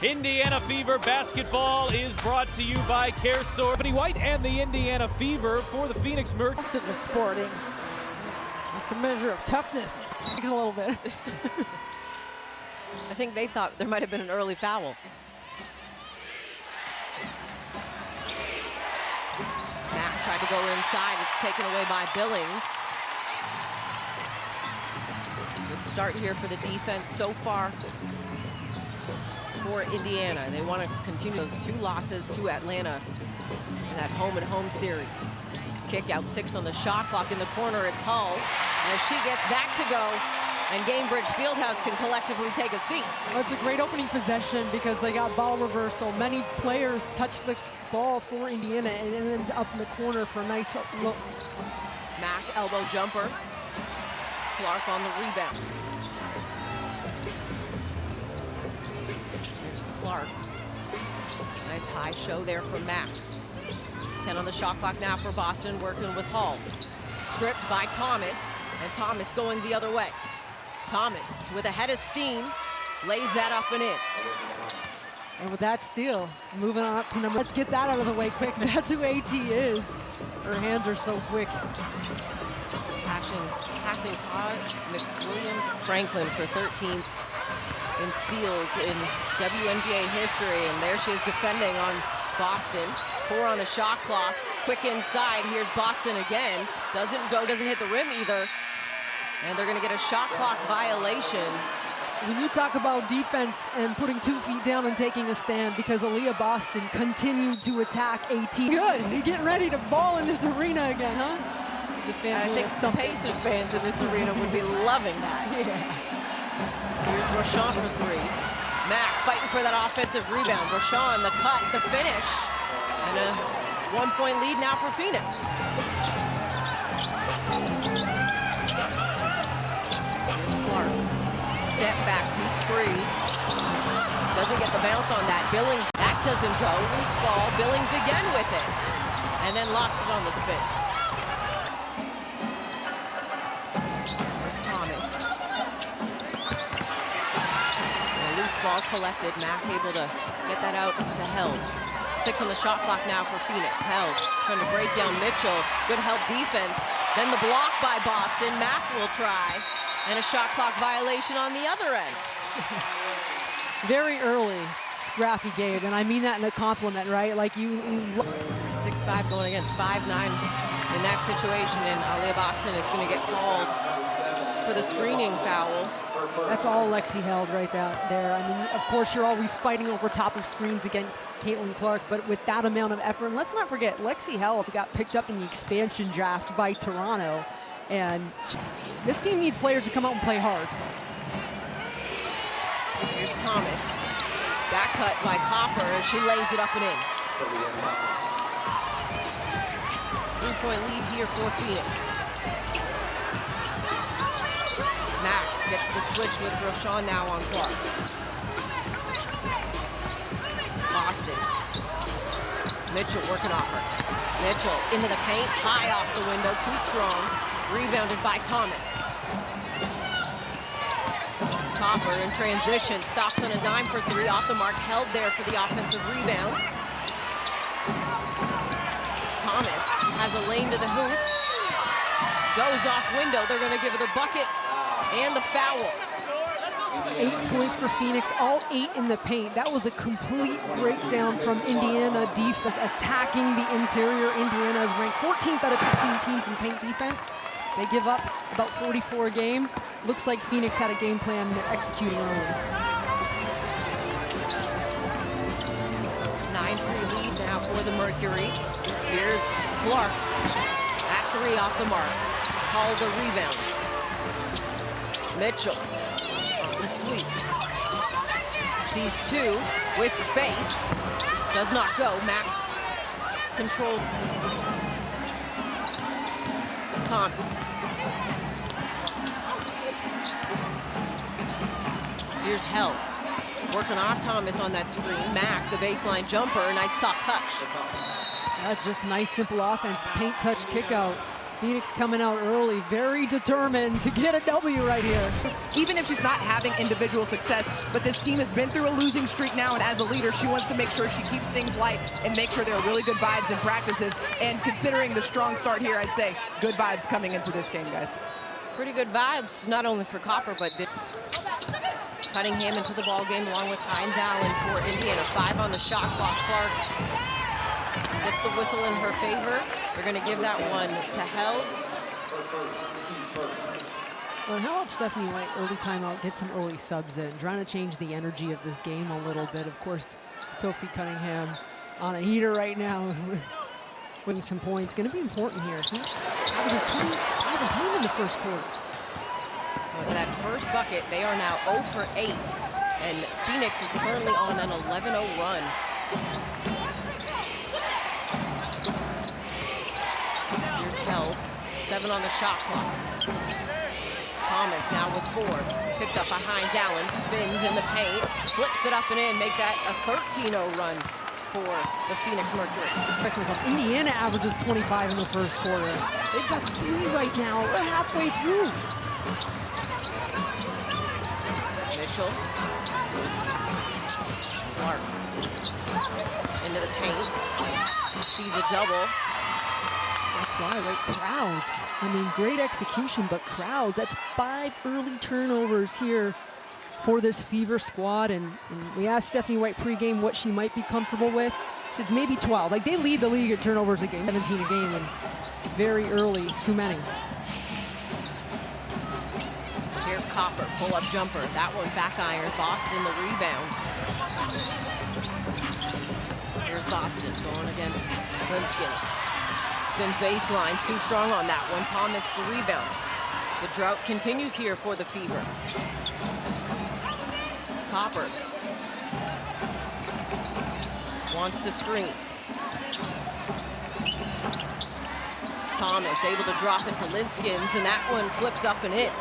Indiana Fever basketball is brought to you by CareSource. Tiffany White and the Indiana Fever for the Phoenix Mercury. Boston is sporting. It's a measure of toughness. A little bit. I think they thought there might have been an early foul. Mack tried to go inside. It's taken away by Billings. Good start here for the defense so far for Indiana. They want to continue those 2 losses to Atlanta in that home-and-home series. Kick out 6 on the shot clock. In the corner, it's Hull. As she gets that to go, and Gainbridge Fieldhouse can collectively take a seat. Well, it's a great opening possession because they got ball reversal. Many players touch the ball for Indiana, and it ends up in the corner for a nice look. Mack, elbow jumper. Clark on the rebound. Here's Clark. Nice high show there from Mack. 10 on the shot clock now for Boston, working with Hull. Stripped by Thomas, and Thomas going the other way. Thomas with a head of steam, lays that up and in. And with that steal, moving on up to number. Let's get that out of the way quick. That's who AT is. Her hands are so quick. Passing Taj McWilliams Franklin for 13th in steals in WNBA history, and there she is defending on Boston. 4 on the shot clock. Quick inside. Here's Boston again. Doesn't hit the rim either. And they're going to get a shot clock violation. When you talk about defense and putting 2 feet down and taking a stand, because Aaliyah Boston continued to attack AT. Good. You're getting ready to ball in this arena again, huh? I think some Pacers fans in this arena would be loving that. Yeah. Here's Rashawn for 3. Mack fighting for that offensive rebound. Rashawn, the cut, the finish. And a 1-point lead now for Phoenix. Here's Clark. Step back, deep 3. Doesn't get the bounce on that. Billings, that doesn't go. Loose ball. Billings again with it. And then lost it on the spin. There's Thomas. Ball collected. Mack able to get that out to Held. 6 on the shot clock now for Phoenix. Held trying to break down Mitchell. Good help defense. Then the block by Boston. Mack will try. And a shot clock violation on the other end. Very early, scrappy Gabe, and I mean that in a compliment, right? Like you 6'5" going against 5'9" in that situation, and Aaliyah Boston is going to get called for the screening foul. That's all Lexi Held right there. I mean, of course, you're always fighting over top of screens against Caitlin Clark, but with that amount of effort, and let's not forget, Lexi Held got picked up in the expansion draft by Toronto, and this team needs players to come out and play hard. Here's Thomas. Back cut by Copper as she lays it up and in. 3-point lead here for Phoenix. Mack gets the switch with Rashawn now on Clark. Boston. Mitchell working off her. Mitchell into the paint, high off the window, too strong. Rebounded by Thomas. Copper in transition, stops on a dime for 3, off the mark, held there for the offensive rebound. Thomas has a lane to the hoop. Goes off window, they're gonna give her the bucket and the foul. 8 points for Phoenix, all 8 in the paint. That was a complete breakdown from Indiana defense, attacking the interior. Indiana is ranked 14th out of 15 teams in paint defense. They give up about 44 a game. Looks like Phoenix had a game plan and they're executing early. 9-3 lead now for the Mercury. Here's Clark at 3 off the mark. Call the rebound. Mitchell off the sweep. Sees 2 with space. Does not go. Mack controlled. Thomas. Here's Held. Working off Thomas on that screen. Mack, the baseline jumper. Nice soft touch. That's just nice, simple offense. Paint touch kick out. Phoenix coming out early, very determined to get a W right here. Even if she's not having individual success, but this team has been through a losing streak now, and as a leader, she wants to make sure she keeps things light and make sure there are really good vibes in practices. And considering the strong start here, I'd say good vibes coming into this game, guys. Pretty good vibes, not only for Copper, but Cunningham into the ball game along with Hines Allen for Indiana. 5 on the shot clock. Clark gets the whistle in her favor. They're going to give that one to Held. Well, how about Stephanie White, early timeout, get some early subs in, trying to change the energy of this game a little bit. Of course, Sophie Cunningham on a heater right now, winning some points. Going to be important here. Phoenix averages 25 and 10 in the first quarter. For that first bucket, they are now 0 for 8, and Phoenix is currently on an 11-0 run. Here's Held, 7 on the shot clock. Thomas now with 4, picked up by Hines Allen, spins in the paint, flips it up and in, make that a 13-0 run for the Phoenix Mercury. Indiana averages 25 in the first quarter. They've got 3 right now. We're halfway through. Mitchell. Clark into the paint. Sees a double. That's why, right? Crowds. I mean, great execution, but crowds. That's 5 early turnovers here for this Fever squad. And we asked Stephanie White pregame what she might be comfortable with. She said maybe 12. Like, they lead the league at turnovers a game, 17 a game, and very early, too many. Here's Copper, pull-up jumper. That one back iron. Boston the rebound. Here's Boston going against Linskins. Spins baseline, too strong on that one. Thomas the rebound. The drought continues here for the Fever. Copper wants the screen. Thomas able to drop into Linskins, and that one flips up and in.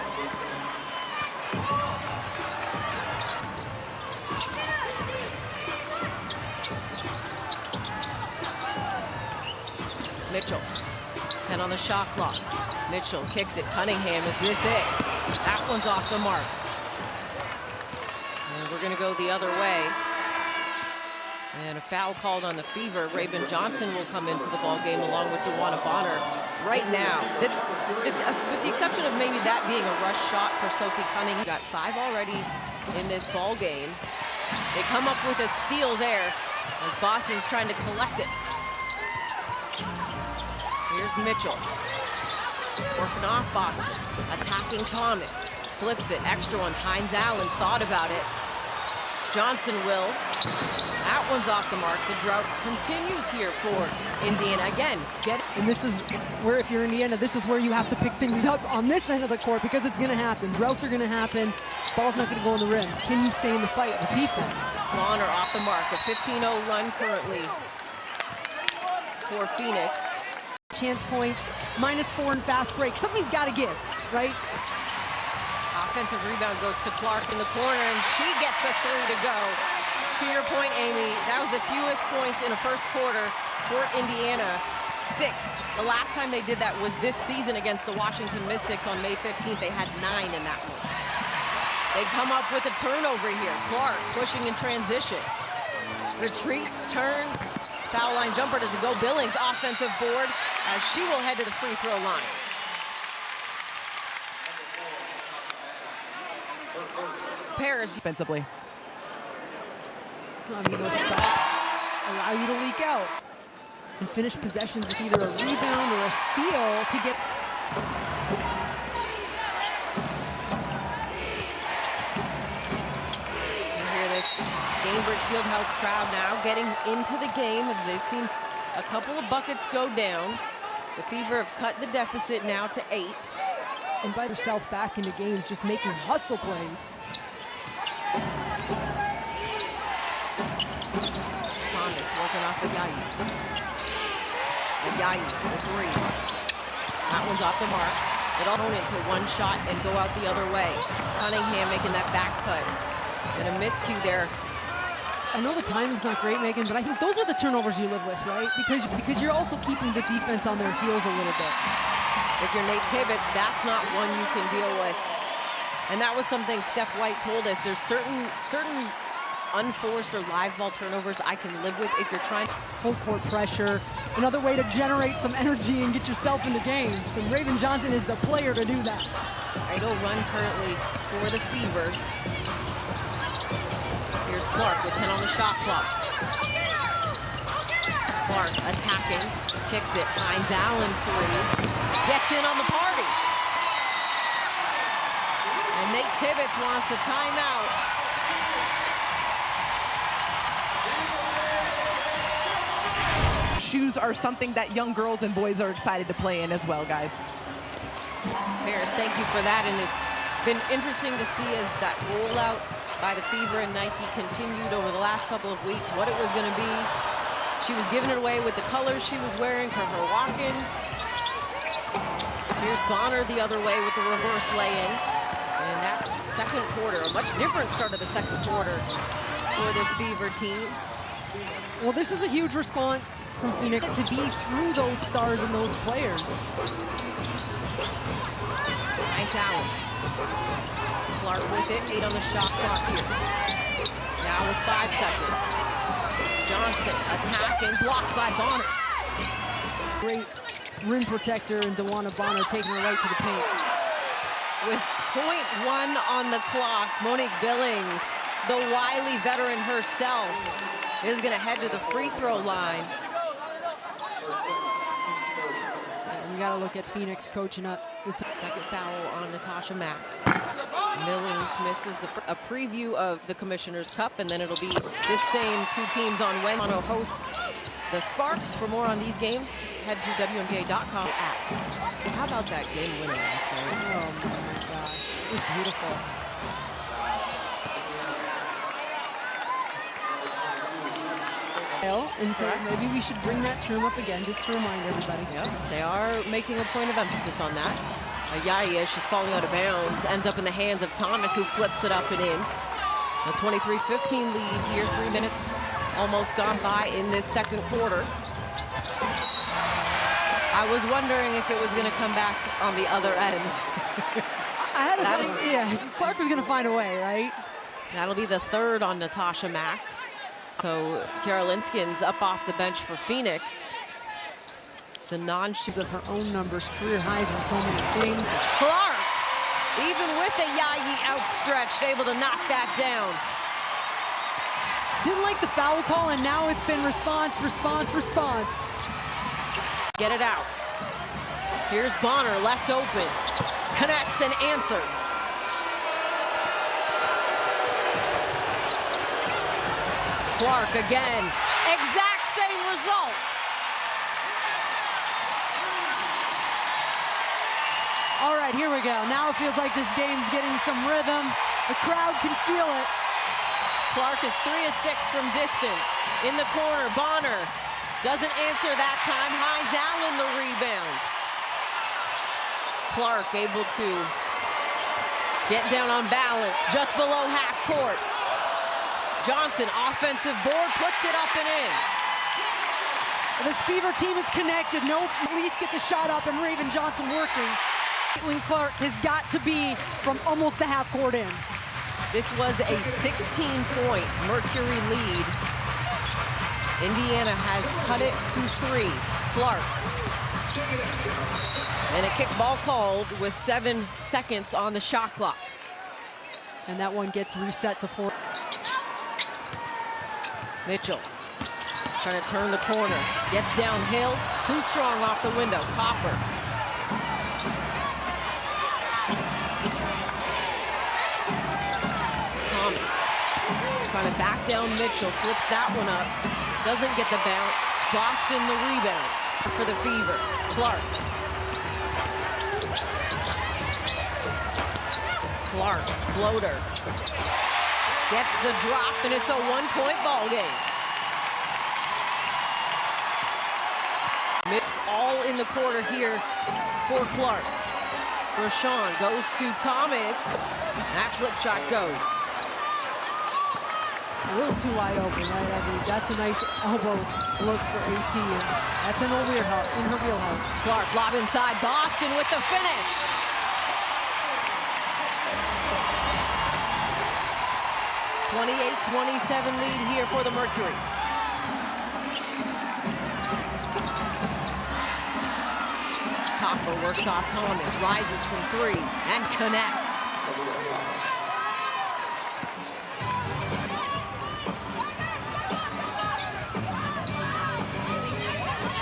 Mitchell, 10 on the shot clock. Mitchell kicks it. Cunningham, is this it? That one's off the mark. And we're going to go the other way. And a foul called on the Fever. Raven Johnson will come into the ball game along with DeWanna Bonner. Right now, with the exception of maybe that being a rush shot for Sophie Cunningham, got 5 already in this ball game. They come up with a steal there as Boston's trying to collect it. Here's Mitchell, working off Boston, attacking Thomas, flips it, extra one. Hines Allen thought about it. Johnson will. That one's off the mark. The drought continues here for Indiana. Again, and this is where, if you're Indiana, this is where you have to pick things up on this end of the court, because it's going to happen. Droughts are going to happen. Ball's not going to go in the rim. Can you stay in the fight with defense? Bonner off the mark. A 15-0 run currently for Phoenix. Chance points, -4 in fast break. Something's got to give, right? Offensive rebound goes to Clark in the corner, and she gets a 3 to go. To your point, Amy, that was the fewest points in a first quarter for Indiana. 6. The last time they did that was this season against the Washington Mystics on May 15th. They had 9 in that one. They come up with a turnover here. Clark pushing in transition. Retreats, turns. Foul line jumper, does it go? Billings, offensive board, as she will head to the free throw line. Paris Defensively. I mean, those stops allow you to leak out and finish possessions with either a rebound or a steal to get. You hear this Gainbridge Fieldhouse crowd now getting into the game as they've seen a couple of buckets go down. The Fever have cut the deficit now to 8. And by herself back into games, just making hustle plays. Thomas working off Ayayi. Ayayi, the 3. That one's off the mark. It'll own it to one shot and go out the other way. Cunningham making that back cut. And a miscue there I know the timing's not great, Megan, but I think those are the turnovers you live with, right? Because you're also keeping the defense on their heels a little bit. If you're Nate Tibbetts, that's not one you can deal with. And that was something Steph White told us. There's certain unforced or live ball turnovers I can live with if you're trying. Full court pressure, another way to generate some energy and get yourself into games. And Raven Johnson is the player to do that. Idle run currently for the Fever. Here's Clark with 10 on the shot clock. Clark attacking, kicks it, finds Allen three, gets in on the party. And Nate Tibbetts wants a timeout. Shoes are something that young girls and boys are excited to play in as well, guys. Paris, thank you for that, and it's been interesting to see as that rollout by the Fever and Nike continued over the last couple of weeks, what it was going to be. She was giving it away with the colors she was wearing for her walk-ins. Here's Bonner the other way with the reverse lay-in. And that's second quarter, a much different start of the second quarter for this Fever team. Well, this is a huge response from Phoenix to be through those stars and those players. Nice Allen. Clark with it, 8 on the shot clock here. Now with 5 seconds. Johnson attacking, blocked by Bonner. Great rim protector and DeWanna Bonner taking her right to the paint. With 0.1 on the clock, Monique Billings, the wily veteran herself, is going to head to the free throw line. And you got to look at Phoenix coaching up. Second foul on Natasha Mack. Billings misses a preview of the Commissioner's Cup, and then it'll be this same two teams on Wednesday. Toronto hosts the Sparks. For more on these games, head to WNBA.com app. How about that game winner last night? Oh my gosh, it was beautiful. And so maybe we should bring that term up again just to remind everybody. Yep, they are making a point of emphasis on that. Yaya, she's falling out of bounds, ends up in the hands of Thomas, who flips it up and in. A 23-15 lead here, 3 minutes almost gone by in this second quarter. I was wondering if it was going to come back on the other end. I had a feeling, yeah, Clark was going to find a way, right? That'll be the third on Natasha Mack. So Kara Linskin's up off the bench for Phoenix. The non-shoots of her own numbers, career highs in so many things. Clark, even with a Yayi outstretched, able to knock that down. Didn't like the foul call, and now it's been response, response, response. Get it out. Here's Bonner, left open. Connects and answers. Clark again. Exact same result. All right, here we go. Now it feels like this game's getting some rhythm. The crowd can feel it. Clark is 3 of 6 from distance. In the corner, Bonner doesn't answer that time. Hines Allen the rebound. Clark able to get down on balance just below half court. Johnson, offensive board, puts it up and in. This Fever team is connected. No, at least get the shot up, and Raven Johnson working. Caitlin Clark has got to be from almost the half court in. This was a 16-point Mercury lead. Indiana has cut it to 3. Clark. And a kickball called with 7 seconds on the shot clock. And that one gets reset to 4. Mitchell trying to turn the corner. Gets downhill. Too strong off the window. Copper. Thomas trying to back down Mitchell. Flips that one up. Doesn't get the bounce. Boston the rebound for the Fever. Clark. Clark, floater. Gets the drop, and it's a 1-point ball game. Miss all in the quarter here for Clark. Rashawn goes to Thomas. That flip shot goes. A little too wide open, right? I mean, that's a nice elbow look for AT, and that's in her wheelhouse. Clark, lob inside, Boston with the finish. (28-27) lead here for the Mercury. Copper works off Thomas, rises from three, and connects.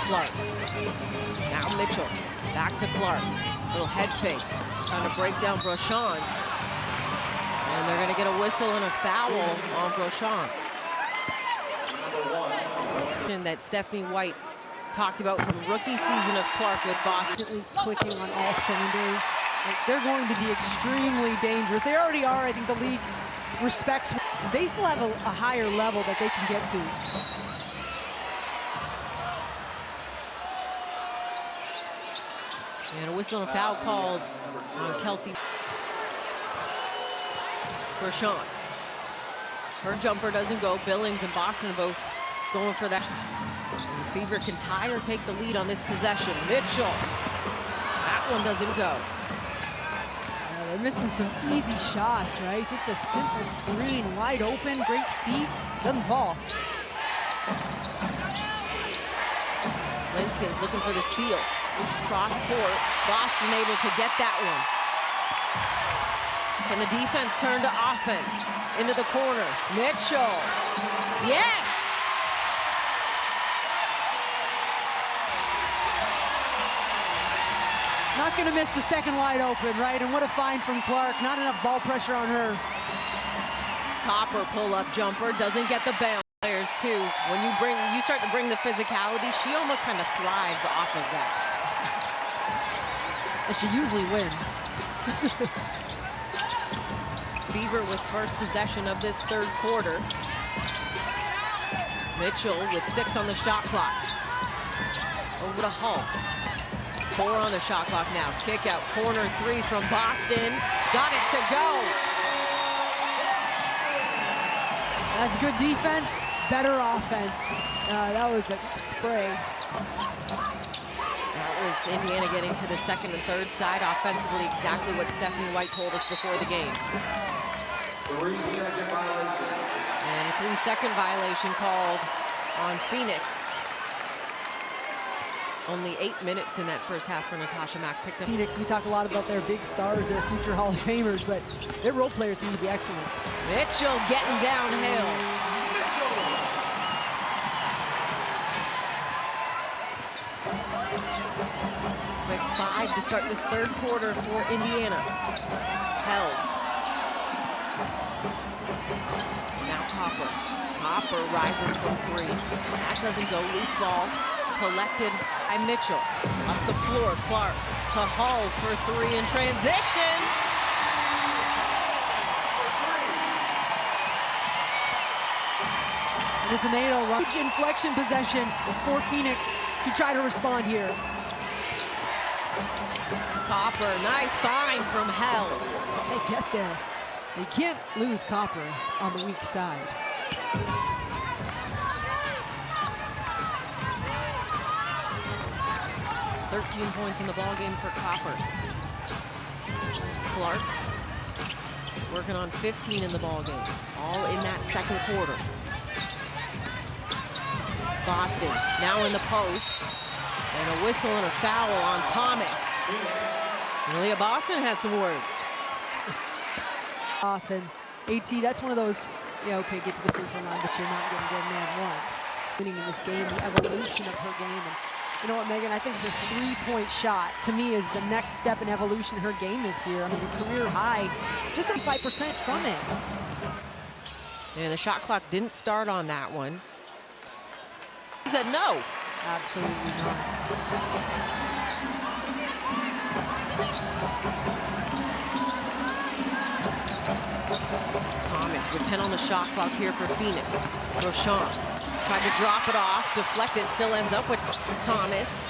Clark. Now Mitchell. Back to Clark. Little head fake. Trying to break down Brochon. And they're going to get a whistle and a foul on Brochon. And that Stephanie White talked about from rookie season of Clark with Boston. Clicking on all cylinders. Like, they're going to be extremely dangerous. They already are. I think the league respects. They still have a higher level that they can get to. And a whistle and a foul called on Kelsey. Brochon. Her jumper doesn't go. Billings and Boston are both going for that. And Fever can tie or take the lead on this possession. Mitchell. That one doesn't go. They're missing some easy shots, right? Just a simple screen, wide open, great feet, doesn't fall. Linskin's looking for the steal. Cross court, Boston able to get that one. Can the defense turn to offense? Into the corner, Mitchell. Yes! Not gonna miss the second wide open, right? And what a find from Clark, not enough ball pressure on her. Copper pull-up jumper, doesn't get the bounce. Players too, when you start to bring the physicality, she almost kind of thrives off of that. And she usually wins. Fever with first possession of this third quarter. Mitchell with 6 on the shot clock. Over to Hull. 4 on the shot clock now. Kick out, corner 3 from Boston. Got it to go. That's good defense, better offense. That was a spray. That was Indiana getting to the second and third side offensively, exactly what Stephanie White told us before the game. 3-second violation. And a 3-second violation called on Phoenix. Only 8 minutes in that first half for Natasha Mack. Picked up. Phoenix, we talk a lot about their big stars, their future Hall of Famers, but their role players seem to be excellent. Mitchell getting downhill. Quick 5 to start this third quarter for Indiana. Held. Now Copper. Copper rises from 3. That doesn't go. Loose ball. Collected by Mitchell. Up the floor, Clark to Hull for 3 in transition. This is a NATO huge inflection possession for Phoenix to try to respond here. Copper, nice find from Hell. They get there. They can't lose Copper on the weak side. 13 points in the ballgame for Copper. Clark working on 15 in the ballgame, all in that second quarter. Boston now in the post, and a whistle and a foul on Thomas. And Leah Boston has some words. Often, AT, that's one of those, yeah, okay, get to the free throw line, but you're not going to get man one. Winning in this game, the evolution of her game. And you know what, Megan, I think the three-point shot, to me, is the next step in evolution of her game this year. I mean, the career high, just 75% from it. And the shot clock didn't start on that one. He said no. Absolutely not. Thomas with 10 on the shot clock here for Phoenix. Brochon tried to drop it off, deflect it, still ends up with Thomas.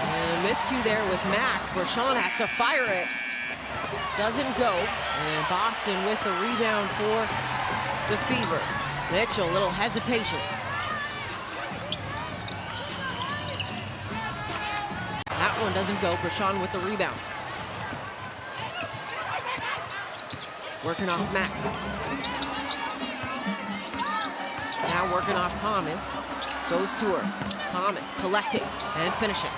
And a miscue there with Mack. Brochon has to fire it. Doesn't go. And Boston with the rebound for the Fever. Mitchell, little hesitation. That one doesn't go. Brashawn with the rebound. Working off Mack. Now working off Thomas. Goes to her. Thomas collecting and finishing.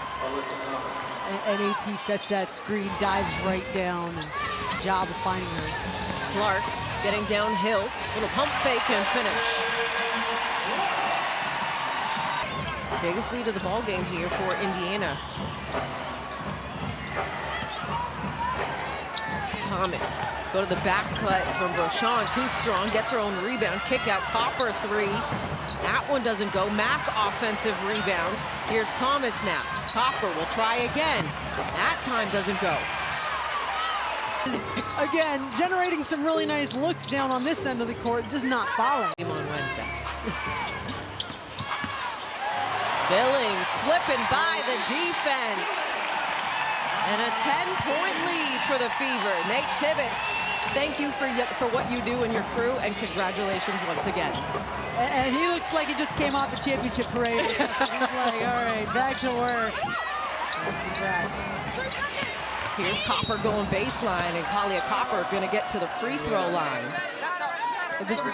And AT sets that screen, dives right down, and job of finding her. Clark getting downhill. Little pump fake and finish. Biggest lead of the ball game here for Indiana. Thomas, go to the back cut from Brashawn, too strong, gets her own rebound, kick out, Copper three. That one doesn't go. Mack offensive rebound. Here's Thomas now. Copper will try again. That time doesn't go. Again, generating some really nice looks down on this end of the court, just not fouling. On Wednesday. Billings slipping by the defense. And a 10-point lead for the Fever. Nate Tibbetts, thank you for what you do and your crew, and congratulations once again. And he looks like he just came off the championship parade. He's like, all right, back to work. Congrats. Here's Copper going baseline, and Kalia Copper going to get to the free throw line. This is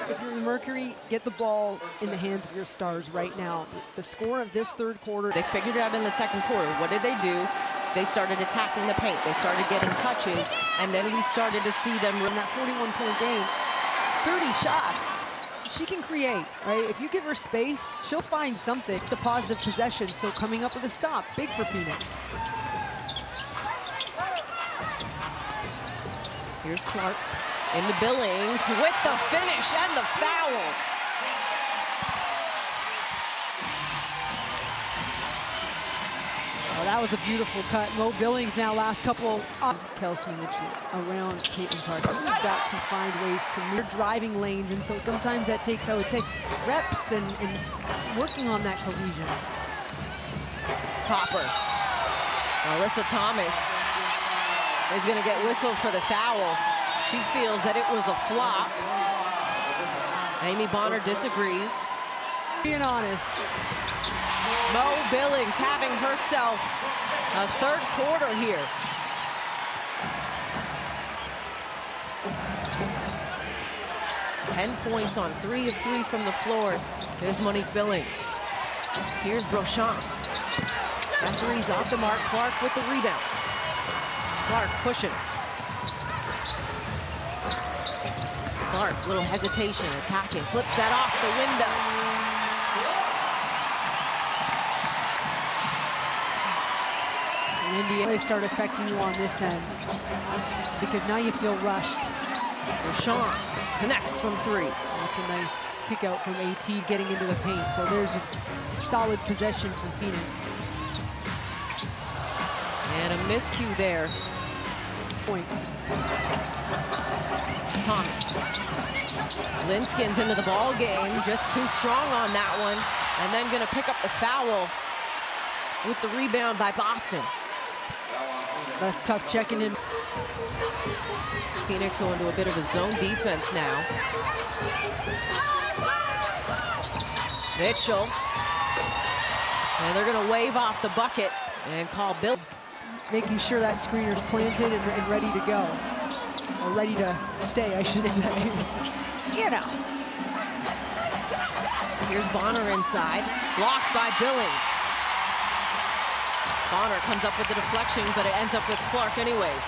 if you're the Mercury, get the ball in the hands of your stars right now. The score of this third quarter, They figured it out in the second quarter. What did they do? They started attacking the paint. They started getting touches, and then we started to see them in that 41-point game, 30 shots. She can create, right? If you give her space, she'll find something. The positive possession, so coming up with a stop, big for Phoenix. Here's Clark into Billings with the finish and the foul. Oh, that was a beautiful cut. Mo Billings now last couple Kelsey Mitchell around Caitlin Clark. We've got to find ways to move driving lanes, and so sometimes that takes, I would say, reps and working on that cohesion. Copper. Alyssa Thomas is going to get whistled for the foul. She feels that it was a flop. Amy Bonner disagrees. Being honest. Mo Billings having herself a third quarter here. Ten points on 3 of 3 from the floor. Here's Monique Billings. Here's Brashawn. That three's off the mark. Clark with the rebound. Clark pushing. Clark, little hesitation, attacking, flips that off the window. Indiana start affecting you on this end because now you feel rushed. Brashawn connects from 3. That's a nice kick out from AT getting into the paint. So there's a solid possession from Phoenix. And a miscue there. Points. Thomas. Linskin's into the ball game, just too strong on that one. And then gonna pick up the foul with the rebound by Boston. That's tough checking in. Phoenix will into a bit of a zone defense now. Mitchell. And they're gonna wave off the bucket and call Bill. Making sure that screener's planted and ready to go. Or ready to stay, I should say. You know. Here's Bonner inside, blocked by Billings. Bonner comes up with the deflection, but it ends up with Clark anyways.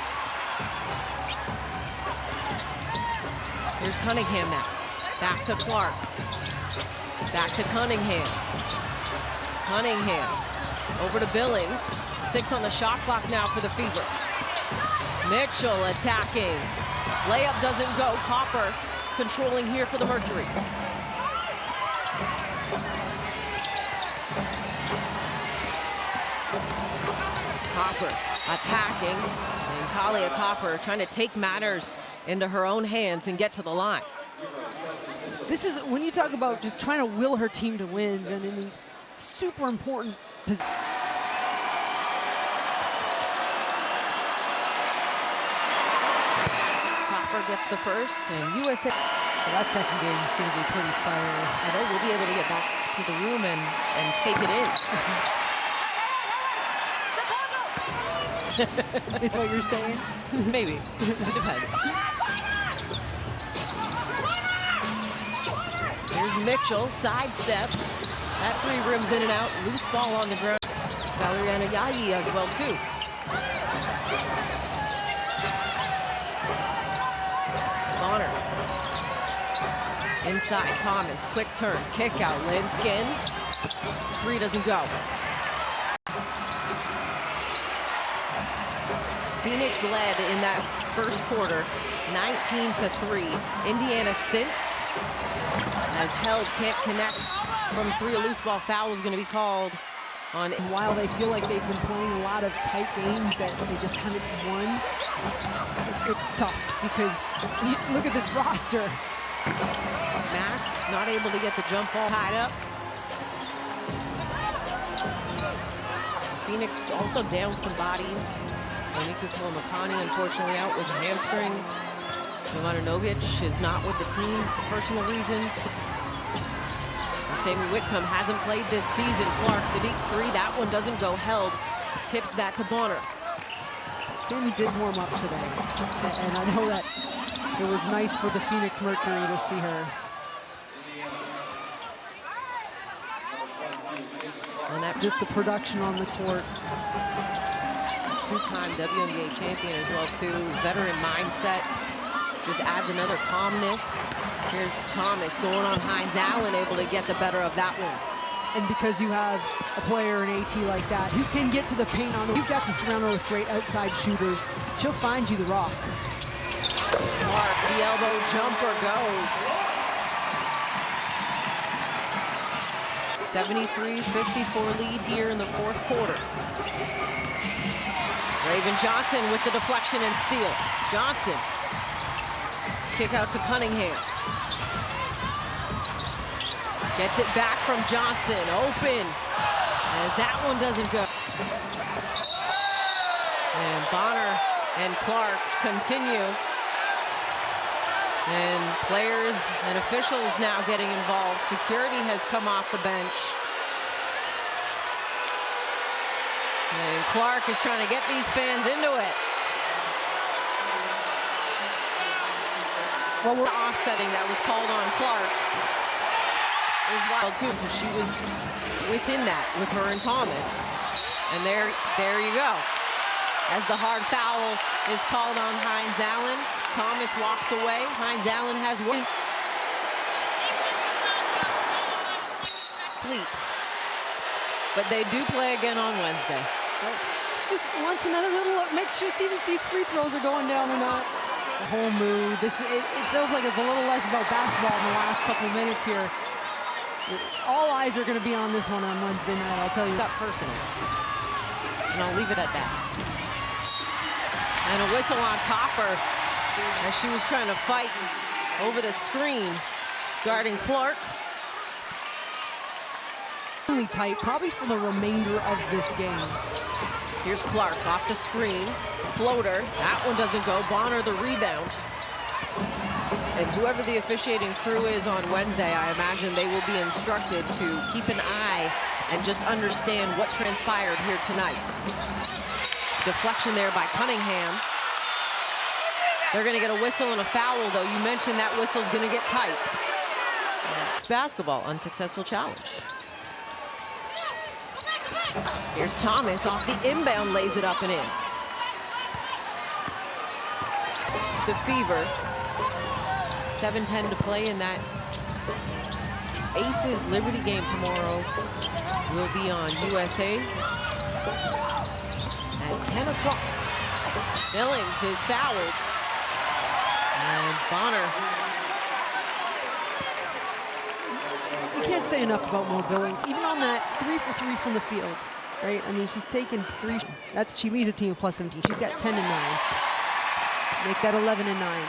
Here's Cunningham now. Back to Clark. Back to Cunningham. Cunningham over to Billings. 6 on the shot clock now for the Fever. Mitchell attacking. Layup doesn't go. Copper controlling here for the Mercury. Copper attacking, and Kalia Copper trying to take matters into her own hands and get to the line. This is when you talk about just trying to will her team to wins, and in these super important positions. Copper gets the first, and USA. But that second game is going to be pretty fiery. I know we'll be able to get back to the room and take it in. It's what you're saying? Maybe. It depends. Here's Mitchell, sidestep. That three rims in and out, loose ball on the ground. Valeriana Yayi as well, too. Bonner. Inside, Thomas, quick turn, kick out, Linskins. Three doesn't go. Phoenix led in that first quarter, 19-3. Indiana since has held, can't connect from three. A loose ball foul is going to be called on. And while they feel like they've been playing a lot of tight games that they just haven't won, it's tough because look at this roster. Mack not able to get the jump ball tied up. Phoenix also down some bodies. Monika Kolomakani unfortunately out with a hamstring. Jovanovic is not with the team for personal reasons. And Sammy Whitcomb hasn't played this season. Clark, the deep three, that one doesn't go. Held, tips that to Bonner. Sammy did warm up today, and I know that it was nice for the Phoenix Mercury to see her. And that just the production on the court. Two-time WNBA champion as well, too. Veteran mindset. Just adds another calmness. Here's Thomas going on Hines Allen, able to get the better of that one. And because you have a player in AT like that who can get to the paint on, you've got to surround her with great outside shooters. She'll find you the rock. Clark, the elbow jumper goes. 73-54 lead here in the fourth quarter. Raven Johnson with the deflection and steal. Johnson. Kick out to Cunningham. Gets it back from Johnson. Open. As that one doesn't go. And Bonner and Clark continue. And players and officials now getting involved. Security has come off the bench. And Clark is trying to get these fans into it. Well, we're offsetting that was called on Clark. It was wild too, because she was within that with her and Thomas. And there you go. As the hard foul is called on Hines Allen, Thomas walks away. Hines Allen has one. Complete. But they do play again on Wednesday. Just wants another little look. Make sure you see that these free throws are going down or not. The whole mood. It feels like it's a little less about basketball in the last couple of minutes here. All eyes are going to be on this one on Wednesday night, I'll tell you. Got personal. And I'll leave it at that. And a whistle on Copper as she was trying to fight over the screen, guarding Clark. Really tight, probably for the remainder of this game. Here's Clark off the screen. Floater, that one doesn't go. Bonner the rebound. And whoever the officiating crew is on Wednesday, I imagine they will be instructed to keep an eye and just understand what transpired here tonight. Deflection there by Cunningham. They're going to get a whistle and a foul, though. You mentioned that whistle's going to get tight. It's basketball, unsuccessful challenge. Here's Thomas off the inbound, lays it up and in. The Fever. 7:10 to play in that Aces Liberty game tomorrow. Will be on USA at 10 o'clock. Billings is fouled. And Bonner. You can't say enough about Mo Billings, even on that 3 for 3 from the field, right? I mean, she's taken 3. She leads the team with plus 17. She's got 10 and 9. Make that 11 and 9.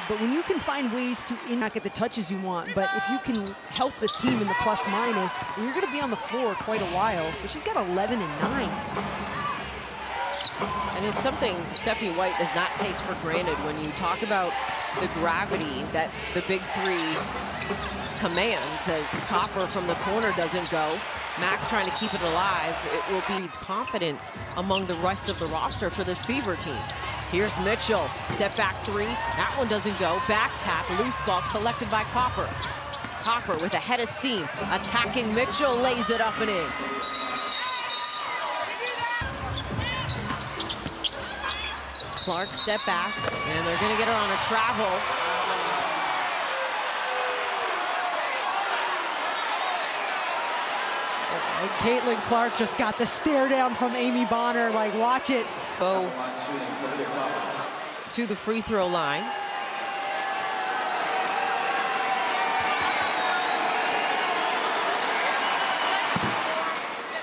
But when you can find ways to not get the touches you want, but if you can help this team in the plus minus, you're going to be on the floor quite a while. So she's got 11 and 9. And it's something Stephanie White does not take for granted when you talk about the gravity that the big three commands as Copper from the corner doesn't go. Mack trying to keep it alive. It will be confidence among the rest of the roster for this Fever team. Here's Mitchell, step back three. That one doesn't go. Back tap, loose ball collected by Copper. Copper with a head of steam, attacking Mitchell, lays it up and in. Clark step back, and they're gonna get her on a travel. And Caitlin Clark just got the stare down from Amy Bonner, like, watch it. Go to the free throw line.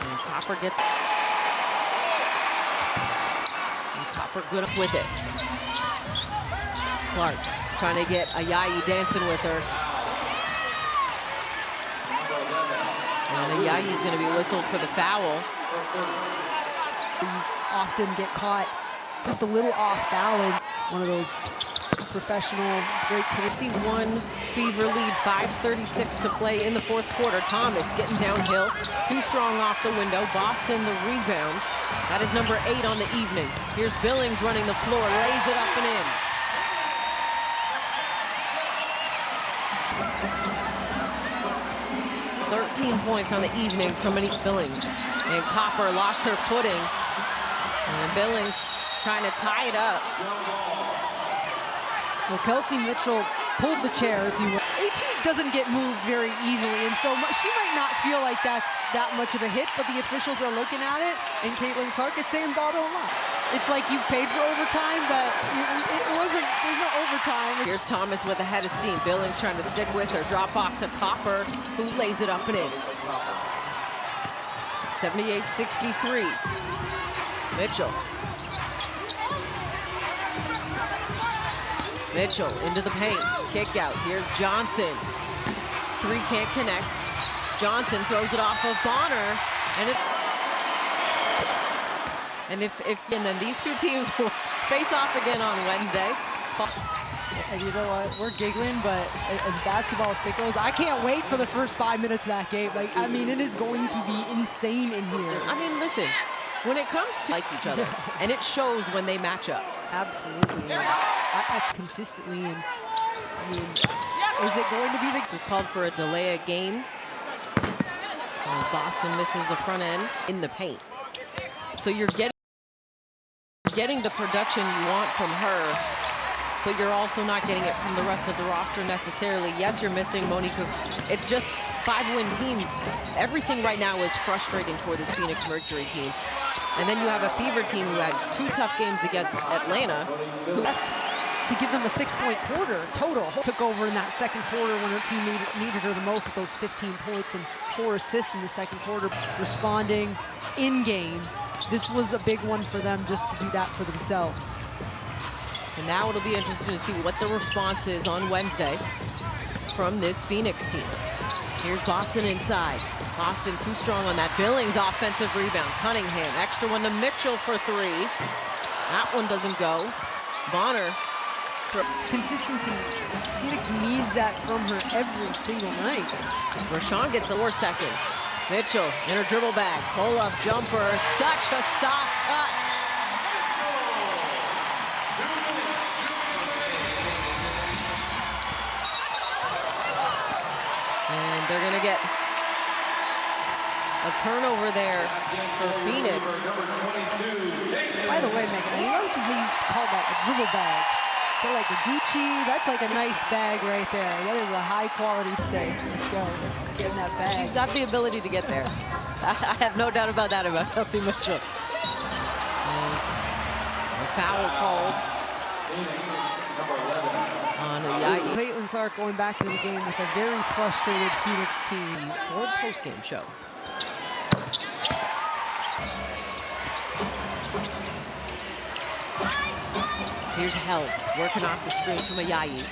And Copper gets... And Copper good up with it. Clark trying to get Ayayi dancing with her. And Ayayi is going to be whistled for the foul. Often get caught just a little off balance. One of those professional, great 61 Fever lead, 5:36 to play in the fourth quarter. Thomas getting downhill, too strong off the window. Boston the rebound. That is number 8 on the evening. Here's Billings running the floor, lays it up and in. .13 points on the evening from Billings. And Copper lost her footing. And Billings trying to tie it up. Well, Kelsey Mitchell pulled the chair, if you will. AT doesn't get moved very easily, and so she might not feel like that's that much of a hit, but the officials are looking at it, and Caitlin Clark is saying ball don't lie. It's like you paid for overtime, but there's no overtime. Here's Thomas with a head of steam. Billings trying to stick with her. Drop off to Copper, who lays it up and in. 78-63. Mitchell. Mitchell into the paint. Kick out. Here's Johnson. Three can't connect. Johnson throws it off of Bonner. And then these two teams will face off again on Wednesday. And you know what? We're giggling, but as basketball as it goes, I can't wait for the first 5 minutes of that game. Like, I mean, it is going to be insane in here. I mean, listen, when it comes to like each other, and it shows when they match up. Absolutely. Consistently, and I mean, is it going to be This was called for a delay of game as Boston misses the front end in the paint. So you're getting the production you want from her, but you're also not getting it from the rest of the roster necessarily. Yes, you're missing Monica. It's just 5-win team. Everything right now is frustrating for this Phoenix Mercury team. And then you have a Fever team who had 2 tough games against Atlanta, who left to give them a 6-point quarter total. Took over in that second quarter when her team needed her the most with those 15 points and 4 assists in the second quarter. Responding in game. This was a big one for them just to do that for themselves. And now it'll be interesting to see what the response is on Wednesday from this Phoenix team. Here's Boston inside. Boston too strong on that. Billings offensive rebound. Cunningham, extra one to Mitchell for 3. That one doesn't go. Bonner. Consistency. Phoenix needs that from her every single night. Rashawn gets the 4 seconds. Mitchell in her dribble bag. Pull-up jumper. Such a soft touch. And they're going to get a turnover there for Phoenix. By the way, Megan, I love how you call that a dribble bag. So like a Gucci, that's like a nice bag right there. That is a high quality stay. Let's go. Get in that bag. She's got the ability to get there. I have no doubt about that about Kelsey Mitchell. A foul called on Ayayi. Caitlin Clark going back into the game with a very frustrated Phoenix team. For the post-game show. Here's Held, working off the screen from Ayayi.